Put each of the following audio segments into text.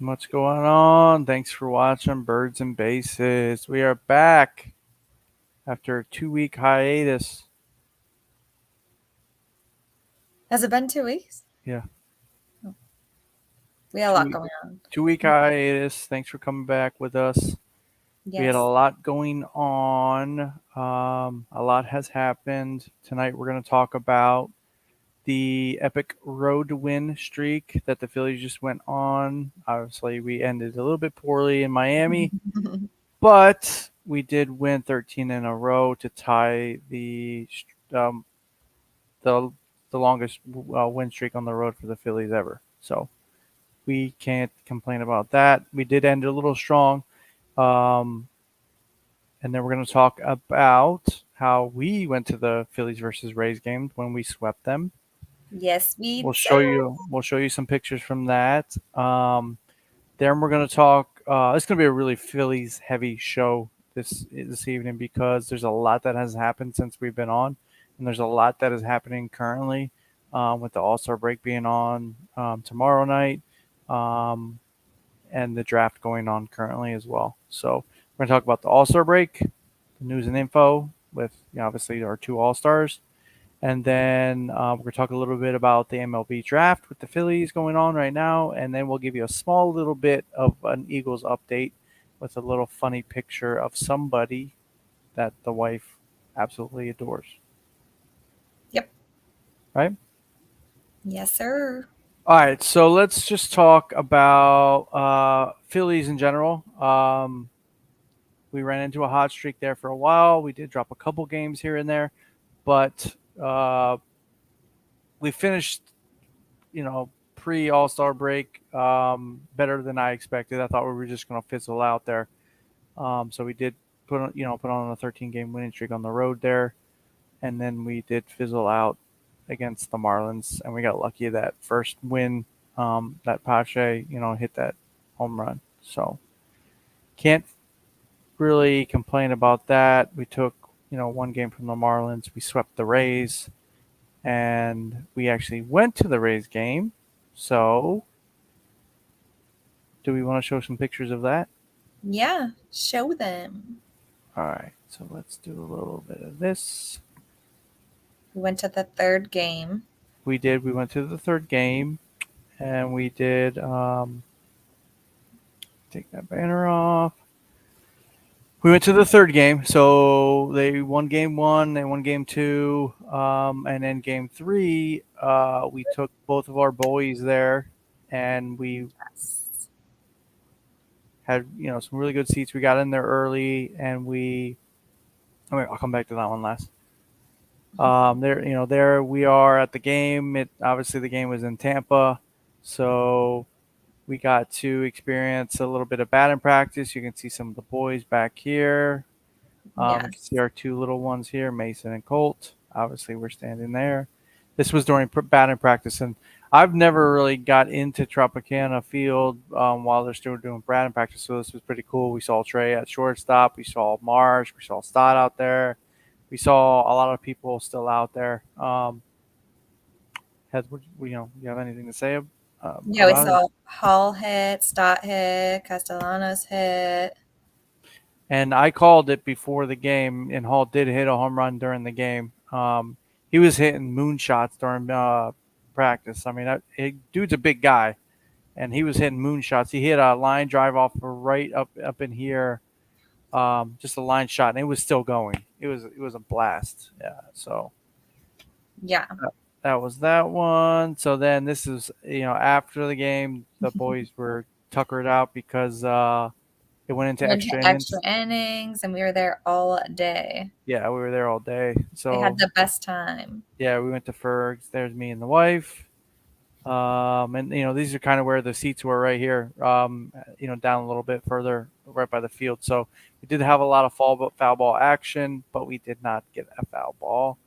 What's going on? Thanks for watching Birds and Bases. We are back after a 2-week hiatus. Has it been 2 weeks? Yeah, We had a two lot week going on. 2-week hiatus. Thanks for coming back with us. We had a Yes. lot going on. A lot has happened. Tonight we're going to talk about the epic road win streak that the Phillies just went on. Obviously, we ended a little bit poorly in Miami, but we did win 13 in a row to tie um, the the longest win streak on the road for the Phillies ever. So we can't complain about that. We did end a little strong, um, and then we're going to talk about how we went to the Phillies versus Rays game when we swept them. Yes, we We'll did. show you. We'll show you some pictures from that. Then we're going to talk. It's going to be a really Phillies heavy show this evening because there's a lot that has happened since we've been on, and there's a lot that is happening currently with the All-Star break being on tomorrow night, um, and the draft going on currently as well. So we're going to talk about the All-Star break, the news and info with obviously our two All-Stars. And then we're going to talk a little bit about the MLB draft with the Phillies going on right now. And then we'll give you a small little bit of an Eagles update with a little funny picture of somebody that the wife absolutely adores. Yep. Right? Yes, sir. All right. So let's just talk about Phillies in general. We ran into a hot streak there for a while. We did drop a couple games here and there, but we finished pre All Star break better than I expected. I thought we were just going to fizzle out there. So we did put on a 13 game winning streak on the road there, and then we did fizzle out against the Marlins, and we got lucky that first win that Pache hit that home run. So can't really complain about that. We took one game from the Marlins. We swept the Rays, and we actually went to the Rays game. So do we want to show some pictures of that? Yeah, show them. All right, so let's do a little bit of this. We went to the third game. We did. We went to the third game, and we did take that banner off. We went to the third game, so they won game one, they won game two, and then game three, we took both of our boys there, and we Yes. had some really good seats. We got in there early, and I'll come back to that one last. There we are at the game. Obviously the game was in Tampa, so we got to experience a little bit of batting practice. You can see some of the boys back here. You can see Yes. our two little ones here, Mason and Colt. Obviously, we're standing there. This was during batting practice, and I've never really got into Tropicana Field while they're still doing batting practice, so this was pretty cool. We saw Trey at shortstop. We saw Marsh. We saw Stott out there. We saw a lot of people still out there. You have anything to say Yeah, we about it? saw Hall hit, Stott hit, Castellanos hit. And I called it before the game, and Hall did hit a home run during the game. He was hitting moonshots during practice. I mean, dude's a big guy, and he was hitting moonshots. He hit a line drive off right up in here, just a line shot, and it was still going. It was a blast. Yeah. So Yeah. that was that one. So then this is after the game, the boys were tuckered out because it went into We went to extra extra innings. innings and we were there all day. Yeah, we were there all day. We had So the best time. yeah, we went to Ferg's. There's me and the wife. And these are kind of where the seats were right here. Down a little bit further, right by the field. So we did have a lot of foul ball action, but we did not get a foul ball.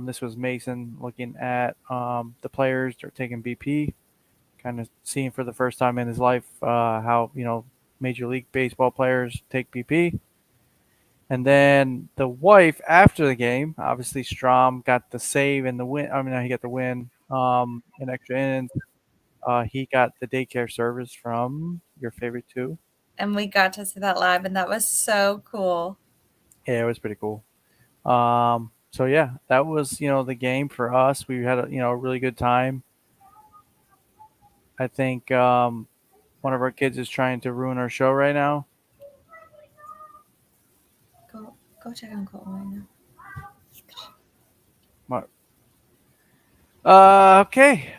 This was Mason looking at the players. They're taking BP, kind of seeing for the first time in his life how Major League Baseball players take BP. And then the wife after the game, obviously Strom got the save and the win. I mean, he got the win in extra innings. He got the daycare service from your favorite two. And we got to see that live, and that was so cool. Yeah, it was pretty cool. So yeah, that was the game for us. We had a really good time. I think one of our kids is trying to ruin our show right now. Go check on Colton right now. What? Okay.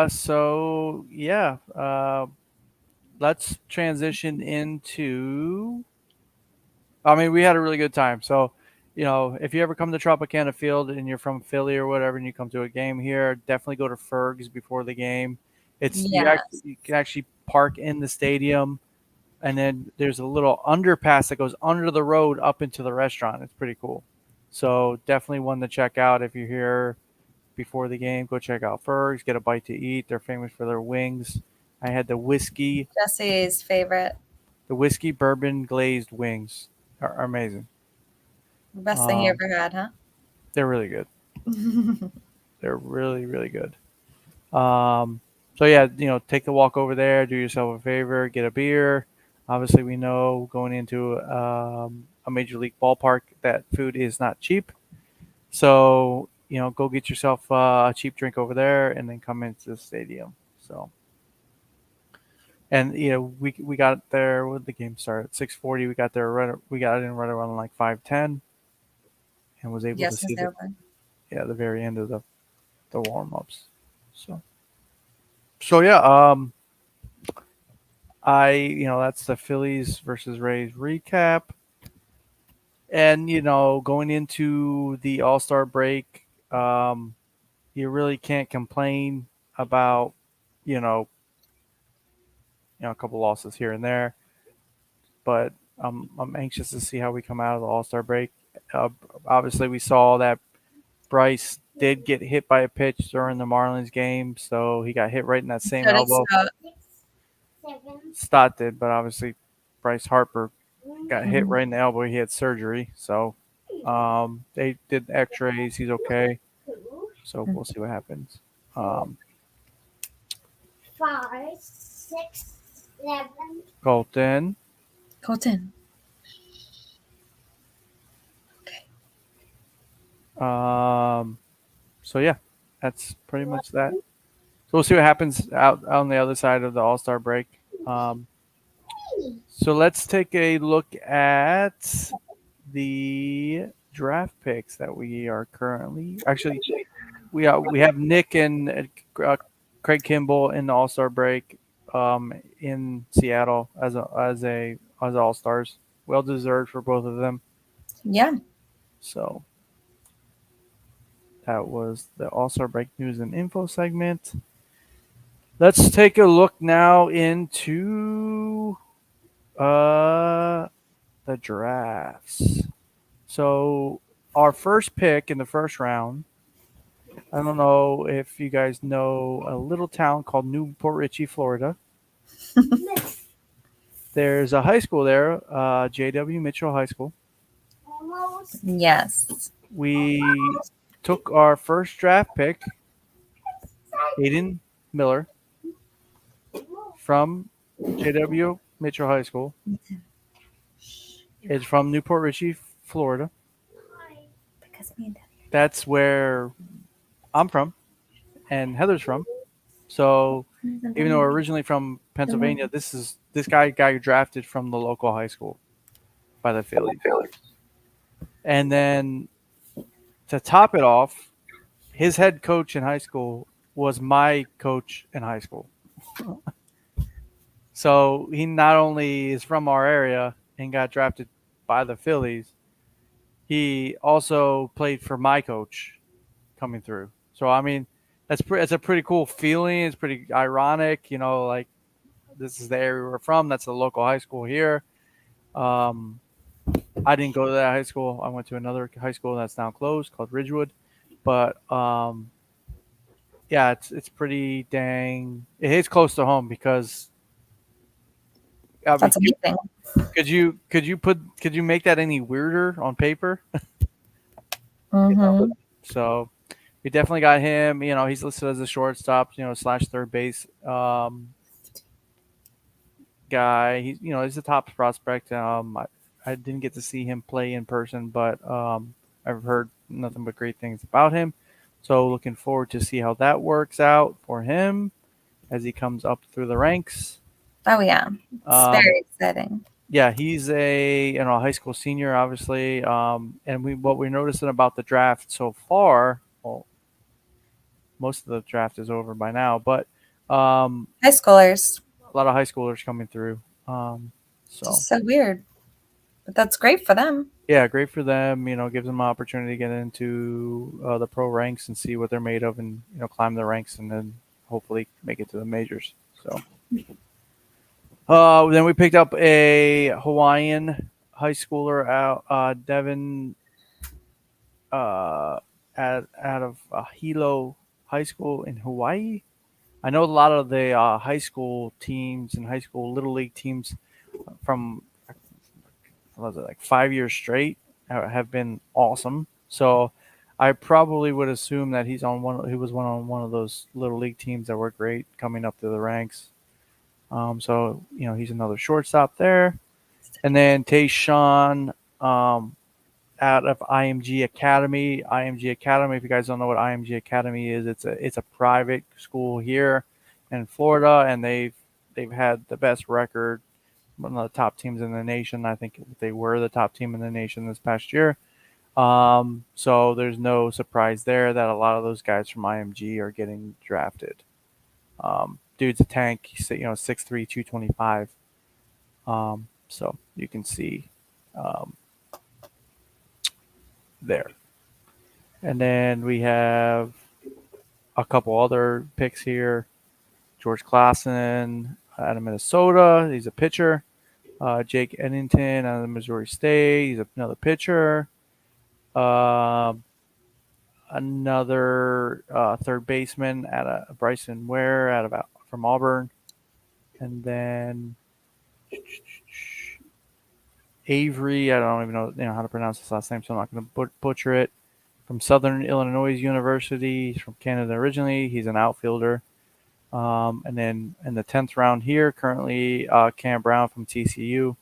So yeah. Let's transition into. I mean, we had a really good time. So, if you ever come to Tropicana Field and you're from Philly or whatever, and you come to a game here, definitely go to Ferg's before the game. It's Yes. you can actually park in the stadium, and then there's a little underpass that goes under the road up into the restaurant. It's pretty cool. So definitely one to check out if you're here before the game. Go check out Ferg's, get a bite to eat. They're famous for their wings. I had Jesse's favorite. the whiskey bourbon glazed wings are amazing. Best thing you Um, ever had, huh? they're really good. They're really really good. So yeah, take the walk over there. Do yourself a favor. Get a beer. Obviously, we know going into a major league ballpark that food is not cheap. So go get yourself a cheap drink over there, and then come into the stadium. So, and we got there. When the game started at 6:40, we got there we got in right around like 5:10, and was able to Yes, see was open. the very end of the warm ups. So yeah, that's the Phillies versus Rays recap. And going into the All-Star break, you really can't complain about you know a couple losses here and there, but I'm anxious to see how we come out of the All-Star break. Uh, Obviously, we saw that Bryce did get hit by a pitch during the Marlins game, so he got hit right in that same So did elbow. Scott. Stott did, but obviously Bryce Harper got hit Mhm. right in the elbow. He had surgery, so they did X-rays. He's okay, so we'll see what happens. Um, Five, six, seven. Colton, Colton. Okay. so yeah, that's pretty much that. So we'll see what happens out on the other side of the All-Star break. Um, so let's take a look at the draft picks that we are currently actually we have Nick and Craig Kimball in the All Star break in Seattle as All Stars. Well deserved for both of them. Yeah. So that was the All Star break news and info segment. Let's take a look now into the drafts. So our first pick in the first round. I don't know if you guys know a little town called Newport Richey, Florida. There's a high school there, J.W. Mitchell High School. Almost. Yes. We took our first draft pick, Aiden Miller, from J.W. Mitchell High School. It's from Newport Richey, Florida. Because me and Daddy. That's where I'm from, and Heather's from. So even though we're originally from Pennsylvania, this guy got drafted from the local high school by the Phillies. And then to top it off, his head coach in high school was my coach in high school. So he not only is from our area and got drafted by the Phillies, he also played for my coach coming through. So I mean, that's a pretty cool feeling. It's pretty ironic, like this is the area we're from. That's the local high school here. Um, I didn't go to that high school. I went to another high school that's now closed called Ridgewood. But yeah, it's pretty dang. It hits close to home because I mean, That's amazing. could you make that any weirder on paper? Mm-hmm. So we definitely got him. He's listed as a shortstop, slash third base guy. He's a top prospect. I didn't get to see him play in person, but I've heard nothing but great things about him. So looking forward to see how that works out for him as he comes up through the ranks. Oh yeah, it's Um, very exciting. yeah, he's a high school senior, obviously. And what we're noticing about the draft so far, well, most of the draft is over by now, but High schoolers, a lot of high schoolers coming through. So just so weird, but that's great for them. yeah, great for them. Gives them an opportunity to get into the pro ranks and see what they're made of, and climb the ranks, and then hopefully make it to the majors. So then we picked up a Hawaiian high schooler out, Devin, out of Hilo High School in Hawaii. I know a lot of the high school teams and high school little league teams from what was it, like 5 years straight have been awesome. So I probably would assume that he was on one of those little league teams that were great coming up to the ranks. So he's another shortstop there, and then Tayshawn, out of IMG Academy. IMG Academy, if you guys don't know what IMG Academy is, it's a private school here in Florida, and they've had the best record, one of the top teams in the nation. I think they were the top team in the nation this past year. So there's no surprise there that a lot of those guys from IMG are getting drafted. Dude's a tank. He's 6'3", 225. So you can see there. And then we have a couple other picks here. George Klassen out of Minnesota. He's a pitcher. Jake Ennington out of Missouri State. He's another pitcher. Another third baseman out of Bryson Ware from Auburn. And then Avery, I don't even know how to pronounce his last name, so I'm not going to butcher it. From Southern Illinois University. He's from Canada originally. He's an outfielder. And then in the 10th round here, currently Cam Brown from TCU,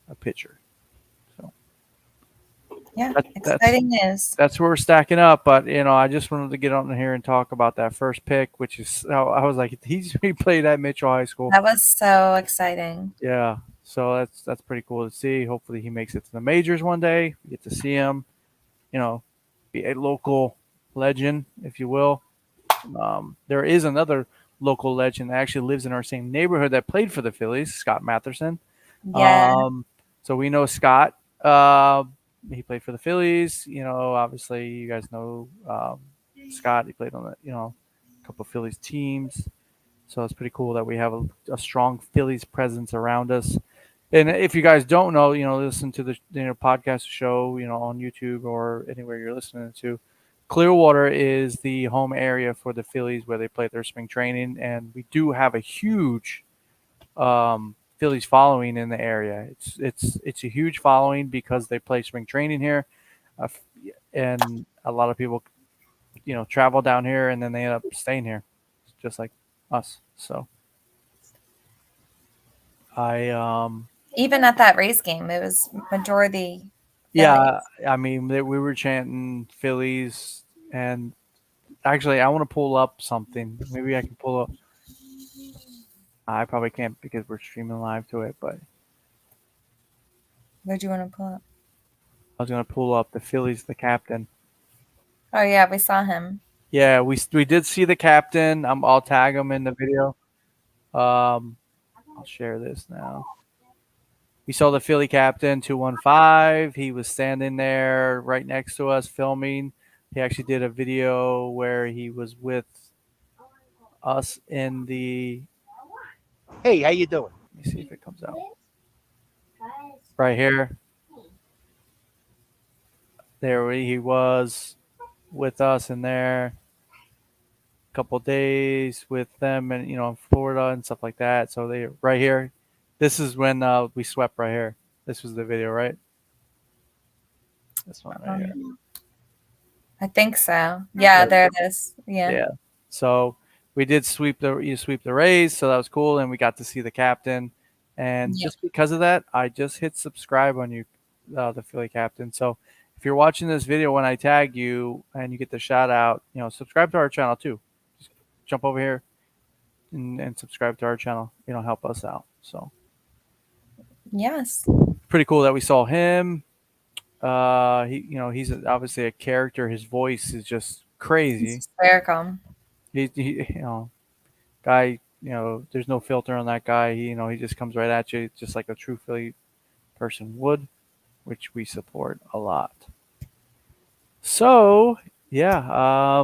a pitcher. So Yeah, exciting news. That's where we're stacking up. But I just wanted to get on here and talk about that first pick, which is I was like, he played at Mitchell High School. That was so exciting. Yeah, so that's pretty cool to see. Hopefully, he makes it to the majors one day. We get to see him. Be a local legend, if you will. There is another local legend that actually lives in our same neighborhood that played for the Phillies, Scott Matherson. Yeah. So we know Scott. He played for the Phillies. Obviously you guys know Scott. He played on a couple of Phillies teams. So it's pretty cool that we have a strong Phillies presence around us. And if you guys don't know, listen to the podcast show, on YouTube or anywhere you're listening to. Clearwater is the home area for the Phillies where they play their spring training, and we do have a huge Phillies following in the area. It's a huge following because they play spring training here, and a lot of people, travel down here and then they end up staying here, just like us. So Even at that race game, it was majority. Yeah, I mean, we were chanting Phillies, and actually, I want to pull up something. Maybe I can pull up. I probably can't because we're streaming live to it, but What do you want to pull up? I was going to pull up the Phillies, the captain. Oh yeah, we saw him. Yeah, we did see the captain. I'll tag him in the video. I'll share this now. We saw the Philly captain, 215. He was standing there right next to us filming. He actually did a video where he was with us in the... Hey, how you doing? Let me see if it comes out. Right here. There he was with us in there. A couple days with them and in Florida and stuff like that. So they right here. This is when we swept right here. This was the video, right? This one right here. I think so. Yeah, there it is. Yeah. Yeah. So we did sweep the Rays, so that was cool, and we got to see the captain. And Yeah. just because of that, I just hit subscribe on you, the Philly captain. So if you're watching this video when I tag you and you get the shout out, subscribe to our channel too. Just jump over here and subscribe to our channel. Help us out. So Yes. pretty cool that we saw him. He's obviously a character. His voice is just crazy. It's hysterical. He guy, there's no filter on that guy. He just comes right at you, just like a true Philly person would, which we support a lot. So, yeah.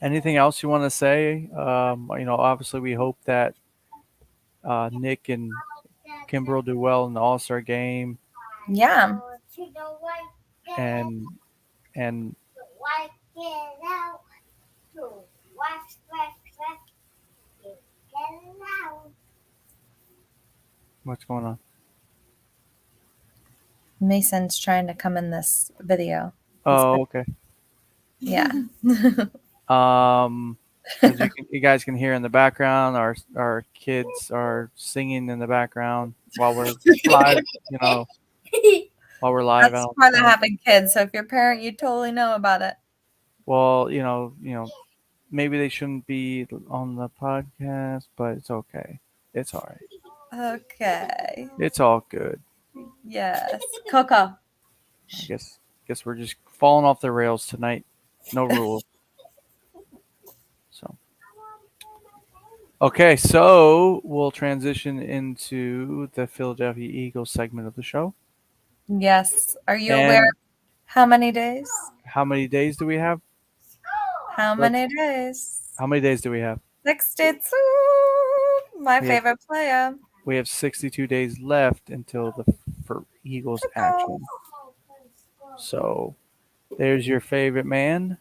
Anything else you want to say? Obviously, we hope that Nick and Kimber will do well in the All-Star game, Yeah. and what's going on? Mason's trying to come in this video. Oh, okay. Yeah. As you guys can hear in the background, our kids are singing in the background while we're live. While we're live. That's part of having kids. So if you're a parent, you totally know about it. Well, maybe they shouldn't be on the podcast, but it's okay. It's all right. Okay. It's all good. Yes. Coco. I guess we're just falling off the rails tonight. No rules. So. Okay, so we'll transition into the Philadelphia Eagles segment of the show. Yes. Are you aware of how many days? How many days do we have? How many days? How many days do we have? 62. My favorite player. We have 62 days left until the Eagles action. So there's your favorite man.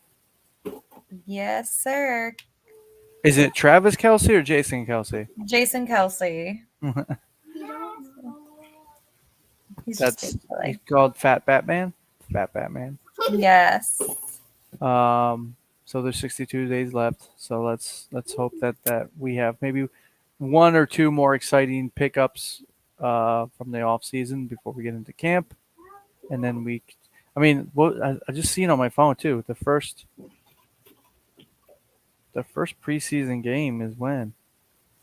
Yes, sir. Is it Travis Kelce or Jason Kelce? Jason Kelce. He's called Fat Batman. Fat Batman. Yes. So there's 62 days left. So let's hope that we have maybe one or two more exciting pickups from the off season before we get into camp, and then I just seen on my phone too. The first preseason game is when?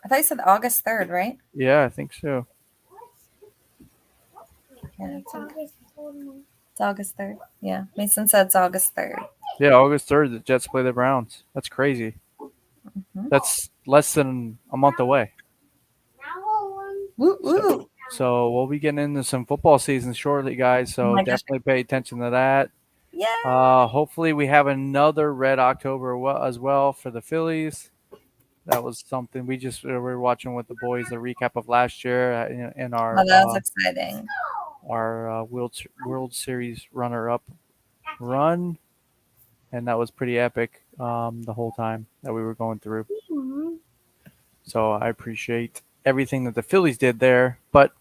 I thought you said August 3rd, right? Yeah, I think so. Yeah, it's August 3rd. Yeah, Mason said it's August 3rd. Yeah, August 3rd, the Jets play the Browns. That's crazy. Mm-hmm. That's less than a month away. Woo, woo. So we'll be getting into some football season shortly, guys. So definitely pay attention to that. Yeah. Hopefully we have another Red October as well for the Phillies. That was something we were watching with the boys, the recap of last year in our. That was exciting. Our World Series runner-up run, and that was pretty epic the whole time that we were going through. Mm-hmm. So I appreciate everything that the Phillies did there, but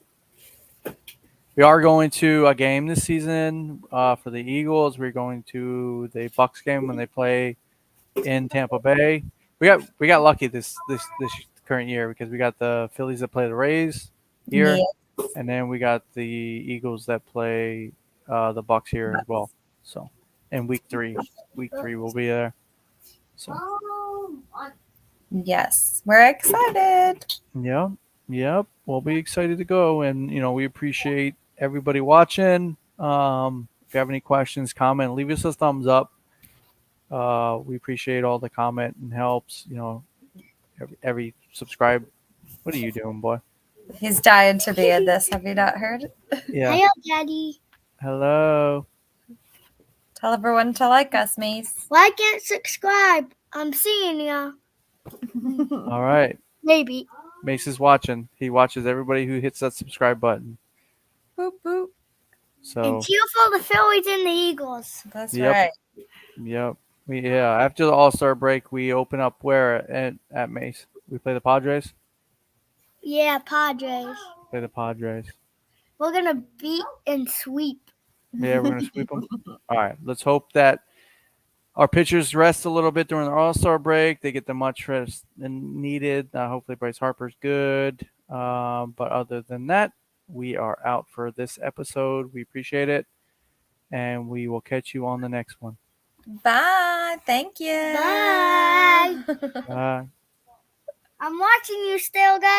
we are going to a game this season for the Eagles. We're going to the Bucs game when they play in Tampa Bay. We got lucky this current year because we got the Phillies that play the Rays here. Yeah. And then we got the Eagles that play the Bucs here as well. So, in week three we'll be there. So, yes, we're excited. Yep, we'll be excited to go, and we appreciate everybody watching. If you have any questions, comment, leave us a thumbs up. We appreciate all the comment and helps. Every subscribe. What are you doing, boy? He's dying to be in this. Have you not heard? Yeah. Hello, Daddy. Hello. Tell everyone to like us, Mace. Like and subscribe. I'm seeing ya. All right. Maybe. Mace is watching. He watches everybody who hits that subscribe button. Boop, boop. So. And cheer for the Phillies and the Eagles. That's Yep. right. Yep. After the All-Star break, we open up where at Mace? We play the Padres? Yeah, Padres. Play the Padres. We're going to beat and sweep. Yeah, we're going to sweep them. All right. Let's hope that Our pitchers rest a little bit during the All-Star break. They get the much rest needed. Hopefully Bryce Harper's good. But other than that, we are out for this episode. We appreciate it. And we will catch you on the next one. Bye. Thank you. Bye. Bye. I'm watching you still, guys.